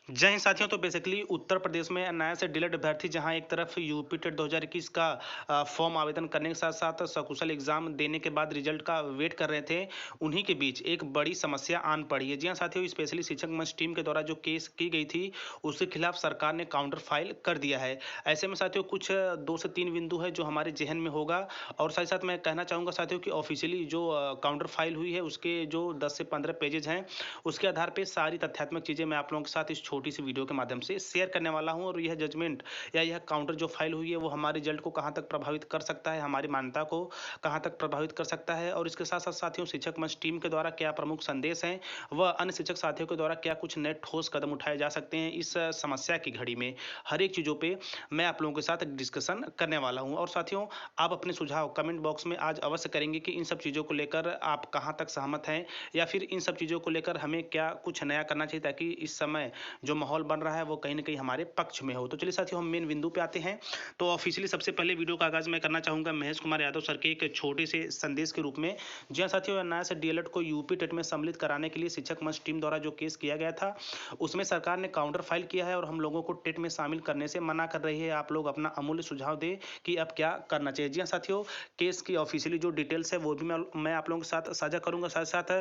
जय हिंद साथियों। तो बेसिकली उत्तर प्रदेश में नया से डीएलएड अभ्यर्थी जहां एक तरफ यूपी टेट 2021 का फॉर्म आवेदन करने के साथ साथ सकुशल एग्जाम देने के बाद रिजल्ट का वेट कर रहे थे, उन्हीं के बीच एक बड़ी समस्या आन पड़ी है। जी हां साथियों, स्पेशली शिक्षक मंच टीम के द्वारा जो केस की गई थी उसके खिलाफ सरकार ने काउंटर फाइल कर दिया है। ऐसे में साथियों कुछ 2 से 3 बिंदु है जो हमारे जहन में होगा, और साथ ही साथ मैं कहना चाहूँगा साथियों कि ऑफिशियली जो काउंटर फाइल हुई है उसके जो 10 से 15 पेजेज हैं, उसके आधार पे सारी तथ्यात्मक चीज़ें मैं आप लोगों के साथ इस छोटी सी वीडियो के माध्यम से शेयर करने वाला हूं। और यह जजमेंट या यह काउंटर जो फाइल हुई है वो हमारे रिजल्ट को कहां तक प्रभावित कर सकता है, हमारी मान्यता को कहां तक प्रभावित कर सकता है, और इसके साथ साथ साथियों शिक्षक मंच टीम के द्वारा क्या प्रमुख संदेश हैं व अन्य शिक्षक साथियों के द्वारा क्या कुछ नए ठोस कदम उठाए जा सकते हैं इस समस्या की घड़ी में। हर एक चीज़ों पे मैं आप लोगों के साथ डिस्कशन करने वाला हूं। और साथियों, आप अपने सुझाव कमेंट बॉक्स में आज अवश्य करेंगे कि इन सब चीज़ों को लेकर आप कहां तक सहमत हैं, या फिर इन सब चीज़ों को लेकर हमें क्या कुछ नया करना चाहिए ताकि इस समय जो माहौल बन रहा है वो कहीं न कहीं हमारे पक्ष में हो। तो चलिए साथियों, हम मेन बिंदु पे आते हैं। तो ऑफिशियली सबसे पहले वीडियो का आगाज़ मैं करना चाहूँगा महेश कुमार यादव सर के एक छोटे से संदेश के रूप में। जी हाँ साथियों, नया से डीएलएड को यूपी टेट में सम्मिलित कराने के लिए शिक्षक मंच टीम द्वारा जो केस किया गया था, उसमें सरकार ने काउंटर फाइल किया है और हम लोगों को टेट में शामिल करने से मना कर रही है। आप लोग अपना अमूल्य सुझाव दें कि अब क्या करना चाहिए। जी हाँ साथियों, केस की ऑफिशियली जो डिटेल्स है वो भी मैं आप लोगों के साथ साझा करूँगा। साथ साथ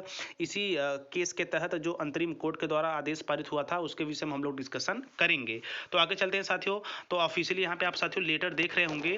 इसी केस के तहत जो अंतरिम कोर्ट के द्वारा आदेश पारित हुआ था उसके विषय में हम लोग डिस्कशन करेंगे। तो आगे चलते हैं साथियों। तो ऑफिशियली यहाँ पे आप साथियों लेटर देख रहे होंगे,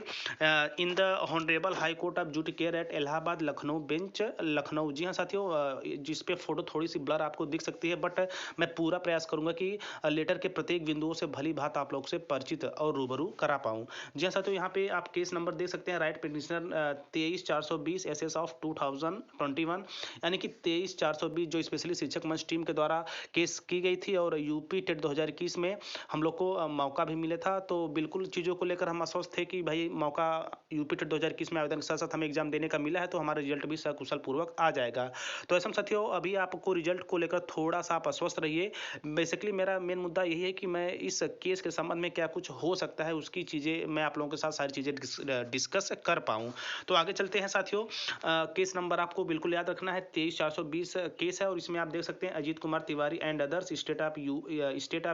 in the honourable high court of judicial at Allahabad Lucknow bench Lucknow. जी हाँ साथियों, जिस पे फोटो थोड़ी सी ब्लर आपको दिख सकती है, बट मैं पूरा प्रयास करूंगा कि लेटर के प्रत्येक बिंदुओं से भली भांति आप लोग से परिचित और रूबरू करा पाऊं। जी हाँ साथियों, यहाँ पे आप केस नंबर देख सकते हैं, राइट पिटिशनर 23/420 SS ऑफ 2021, यानी कि 23/420 जो स्पेशली शिक्षक मंच टीम के द्वारा केस की गई थी, और यूपी टेट 2021 में हम लोग को मौका भी मिला था। तो बिल्कुल चीज़ों को लेकर हम आश्वस्त थे कि भाई मौका यूपी टेट 2021 में आवेदन के साथ साथ हमें एग्जाम देने का मिला है, तो हमारा रिजल्ट भी सकुशल पूर्वक आ जाएगा। तो ऐसा में साथियों, अभी आपको रिजल्ट को लेकर थोड़ा सा आप आश्वस्त रहिए। बेसिकली मेरा मेन मुद्दा यही है कि मैं इस केस के संबंध में क्या कुछ हो सकता है उसकी चीज़ें मैं आप लोगों के साथ सारी चीज़ें डिस्कस कर पाऊँ। तो आगे चलते हैं साथियों। केस नंबर आपको बिल्कुल याद रखना है, 23/420 केस है, और इसमें आप देख सकते हैं Ajit Kumar Tiwari and others, state of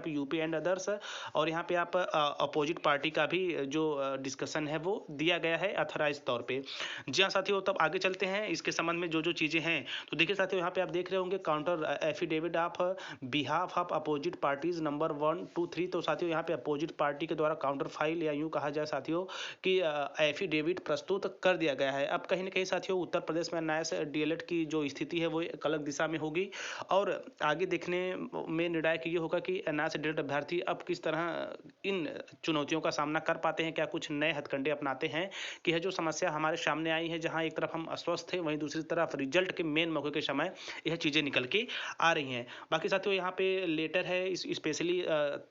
UP and others. और यहाँ पे आप अपोजिट पार्टी का भी जो डिस्कशन है वो दिया गया है अथोराइज तौर पे। जी हाँ साथियों, तब आगे चलते हैं इसके संबंध में जो जो चीज़ें हैं। तो देखिए साथियों, यहाँ पे आप देख रहे होंगे counter affidavit of behalf of opposite parties number 1, 2, 3। तो साथियों यहाँ पे अपोजिट पार्टी के द्वारा काउंटर फाइल, या यूँ कहा जाए साथियों कि एफिडेविट प्रस्तुत कर दिया गया है। अब कहीं ना कहीं साथियों उत्तर प्रदेश में नया से डीएलएड की जो स्थिति है वो एक अलग दिशा में होगी, और आगे देखने में निर्णायक ये होगा कि नया से डीएलएड अभ्यर्थी अब किस तरह इन चुनौतियों का सामना कर पाते हैं, क्या कुछ नए हथकंडे अपनाते हैं, कि यह जो समस्या हमारे सामने आई है जहां एक तरफ हम अस्वस्थ थे वहीं दूसरी तरफ रिजल्ट के मेन मौके के समय यह चीज़ें निकल के आ रही हैं। बाकी साथियों यहाँ पे लेटर है इस स्पेशली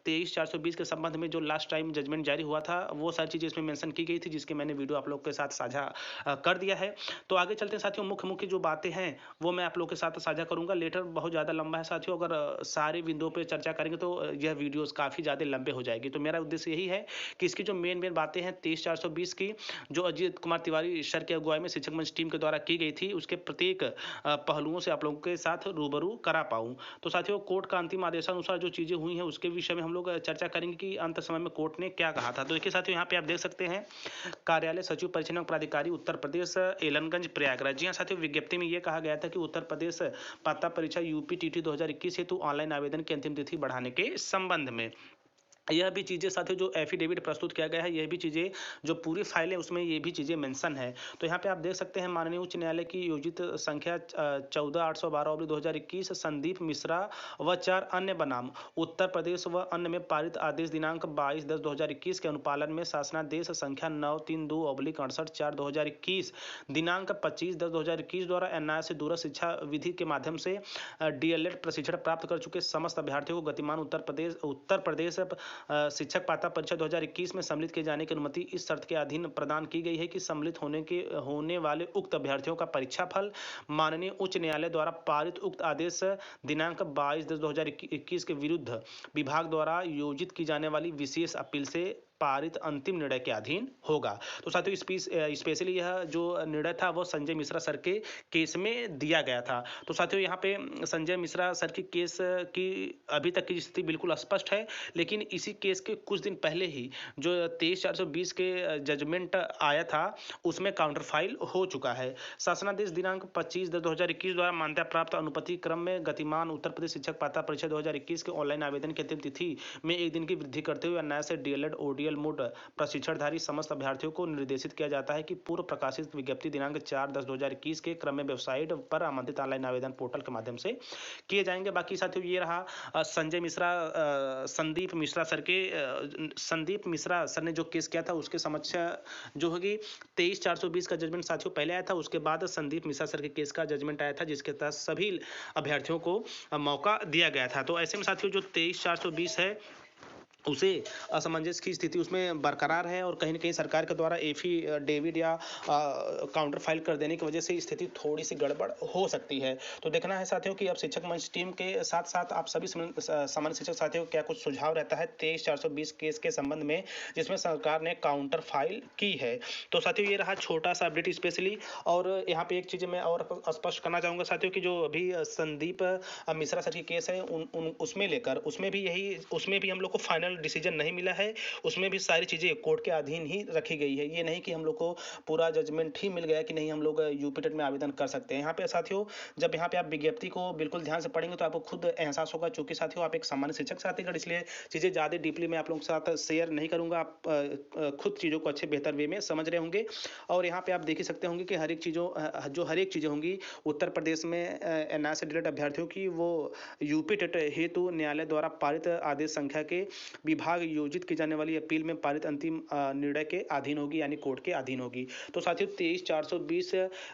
23/420 के संबंध में जो लास्ट टाइम जजमेंट जारी हुआ था वो सारी चीज़ें इसमें मेंशन की गई थी, जिसके मैंने वीडियो आप लोग के साथ साझा कर दिया है। तो आगे चलते हैं साथियों, मुख्य मुख्य जो बातें हैं वो मैं आप लोग के साथ साझा करूंगा। लेटर बहुत ज़्यादा लंबा है साथियों, अगर सारे बिंदुओं पर चर्चा करेंगे तो यह वीडियोस काफ़ी ज़्यादा लंबे हो जाएगी। तो मेरा उद्देश्य यही है कि इसकी जो मेन मेन बातें हैं 23/420 की, जो अजीत कुमार तिवारी सर की अगुवाई में शिक्षक मंच टीम के द्वारा की गई थी, उसके प्रत्येक पहलुओं से आप लोगों के साथ रूबरू करा पाऊँ। तो साथियों, कोर्ट का अंतिम आदेशानुसार जो चीज़ें हुई हैं उसके विषय में हम लोग चर्चा करेंगे कि अंत समय में कोर्ट ने क्या कहा था। तो देखिए साथियों, यहाँ पे आप देख सकते हैं कार्यालय सचिव परिचालन प्राधिकारी उत्तर प्रदेश एलनगंज प्रयागराज। जी हाँ साथियों, विज्ञप्ति में ये कहा गया था कि उत्तर प्रदेश पात्रता परीक्षा यूपी टीटी 2021 हेतु ऑनलाइन आवेदन की अंतिम तिथि बढ़ाने के संबंध में यह भी चीज़ें साथियों जो एफिडेविट प्रस्तुत किया गया है, यह भी चीज़ें जो पूरी फाइल है उसमें ये भी चीज़ें मेंशन है। तो यहाँ पे आप देख सकते हैं माननीय उच्च न्यायालय की योजित संख्या 14/812/2021 संदीप मिश्रा व 4 अन्य बनाम उत्तर प्रदेश व अन्य में पारित आदेश दिनांक 22/10/2021 के अनुपालन में शासनादेश संख्या 932/68/4/2021 दिनांक 25/10/2021 द्वारा एनआईए से दूरस्थ शिक्षा विधि के माध्यम से डीएलएड प्रशिक्षण प्राप्त कर चुके समस्त अभ्यर्थियों को गतिमान उत्तर प्रदेश शिक्षक पात्रता परीक्षा 2021 में सम्मिलित किए जाने की अनुमति इस शर्त के अधीन प्रदान की गई है कि सम्मिलित होने वाले उक्त अभ्यर्थियों का परीक्षा फल माननीय उच्च न्यायालय द्वारा पारित उक्त आदेश दिनांक 22/10/2021 के विरुद्ध विभाग द्वारा योजित की जाने वाली विशेष अपील से पारित अंतिम निर्णय के अधीन होगा। तो साथियों स्पेशली यह जो निर्णय था वो संजय मिश्रा सर के केस में दिया गया था। तो साथियों यहाँ पे संजय मिश्रा सर की केस की अभी तक की स्थिति बिल्कुल स्पष्ट है, लेकिन इसी केस के कुछ दिन पहले ही जो 23/420 के जजमेंट आया था उसमें काउंटर फाइल हो चुका है। शासनादेश दिनांक 25/10/2021 द्वारा मान्यता प्राप्त अनुपाति क्रम में गतिमान उत्तर प्रदेश शिक्षक पात्रता परीक्षा 2021 के ऑनलाइन आवेदन की अंतिम तिथि में 1 दिन की वृद्धि करते हुए नया से डीएलएड ओडीएल मोड प्रशिक्षणधारी समस्त अभ्यर्थियों को निर्देशित किया जाता है कि पूर्व प्रकाशित विज्ञप्ति दिनांक 4/10/2021 के क्रम में वेबसाइट पर आमंत्रित ऑनलाइन आवेदन पोर्टल के माध्यम से किए जाएंगे। बाकी साथियों ये रहा संदीप मिश्रा सर ने जो केस किया था उसके समस्या जो होगी 23/420 का जजमेंट साथियों पहले आया था, उसके बाद संदीप मिश्रा सर के केस का जजमेंट आया था जिसके तहत सभी अभ्यर्थियों को मौका दिया गया था। तो ऐसे में साथियों जो 23/420 है उसे असमंजस की स्थिति उसमें बरकरार है और कहीं न कहीं सरकार के द्वारा एफिडेविट या काउंटर फाइल कर देने की वजह से स्थिति थोड़ी सी गड़बड़ हो सकती है। तो देखना है साथियों कि अब शिक्षक मंच टीम के साथ साथ आप सभी सामान्य शिक्षक साथियों को क्या कुछ सुझाव रहता है 23/420 केस के संबंध में जिसमें सरकार ने काउंटर फाइल की है। तो साथियों ये रहा छोटा सा अपडेट स्पेशली। और यहाँ पे एक चीज़ मैं और स्पष्ट करना चाहूँगा साथियों कि जो अभी संदीप मिश्रा सर की केस है उसमें लेकर उसमें भी हम लोग को फाइनल डिसीजन नहीं मिला है। उसमें भी सारी चीज़ें कोर्ट के अधीन ही रखी गई है। ये नहीं कि हम लोग को पूरा जजमेंट ही मिल गया कि नहीं हम लोग यूपी टेट में आवेदन कर सकते हैं। यहाँ पे साथियों जब यहाँ पे आप विज्ञप्ति को बिल्कुल ध्यान से पढ़ेंगे तो आपको खुद एहसास होगा, चूंकि साथियों आप एक सामान्य शिक्षक साथीगण, इसलिए चीज़ें ज़्यादा डीपली मैं आप लोगों के साथ शेयर नहीं करूँगा। आप खुद चीज़ों को अच्छे बेहतर वे में समझ रहे होंगे। और यहाँ पे आप देख ही सकते होंगे कि हर एक चीज़ें होंगी उत्तर प्रदेश में एनआईए से डिलेट अभ्यर्थियों की वो यूपी टेट हेतु न्यायालय द्वारा पारित आदेश संख्या के विभाग योजित की जाने वाली अपील में पारित अंतिम निर्णय के अधीन होगी, यानी कोर्ट के अधीन होगी। तो साथियों 23/420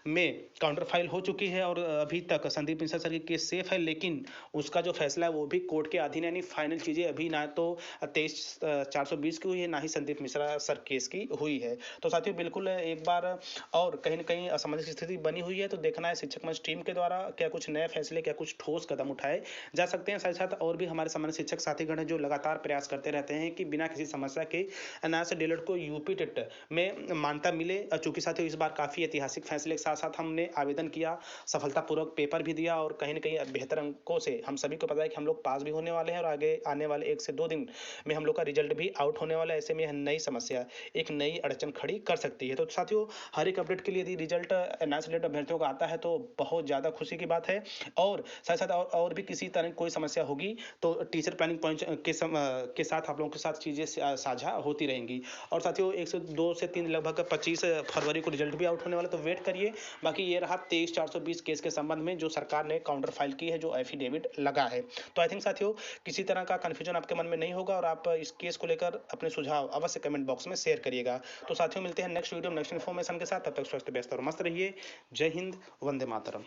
में काउंटर फाइल हो चुकी है और अभी तक संदीप मिश्रा सर की केस सेफ है, लेकिन उसका जो फैसला है वो भी कोर्ट के अधीन, यानी फाइनल चीजें अभी ना तो 23/420 की हुई है ना ही संदीप मिश्रा सर केस की हुई है। तो साथियों बिल्कुल एक बार और कहीं न कहीं असमंजस की स्थिति बनी हुई है। तो देखना है शिक्षक मंच टीम के द्वारा क्या कुछ नए फैसले, क्या कुछ ठोस कदम उठाए जा सकते हैं। साथ साथ और भी हमारे सामान्य शिक्षक साथीगण हैं जो लगातार प्रयास करते रहते हैं कि बिना किसी समस्या के एनआईए से डीएलएड को यूपी टेट में मान्यता मिले। चूंकि साथियों इस बार काफी ऐतिहासिक फैसले के साथ साथ हमने आवेदन किया, सफलतापूर्वक पेपर भी दिया और कहीं न कहीं बेहतर अंकों से हम सभी को पता है कि हम लोग पास भी होने वाले हैं और आगे आने वाले 1 से 2 दिन में हम लोग का रिजल्ट भी आउट होने वाला है। ऐसे में यह नई समस्या, एक नई अड़चन खड़ी कर सकती है। तो साथियों हर एक अपडेट के लिए यदि रिजल्ट एनआईए से डीएलएड अभ्यर्थियों का आता है तो बहुत ज्यादा खुशी की बात है। और साथ साथ और भी किसी तरह की कोई समस्या होगी तो टीचर प्लानिंग पॉइंट के साथ आप लोगों के साथ चीजें साझा होती रहेंगी। और साथियों 1 से 2 से 3 लगभग 25 फरवरी को रिजल्ट भी आउट होने वाला, तो वेट करिए। बाकी ये रहा 23/420 केस के संबंध में जो सरकार ने काउंटर फाइल की है, जो एफिडेविट लगा है। तो आई थिंक साथियों किसी तरह का कंफ्यूजन आपके मन में नहीं होगा और आप इस केस को लेकर अपने सुझाव अवश्य कमेंट बॉक्स में शेयर करिएगा। तो साथियों मिलते हैं नेक्स्ट वीडियो नेक्स्ट इन्फॉर्मेशन के साथ, तब तक स्वस्थ व्यस्त और मस्त रहिए। जय हिंद, वंदे मातरम।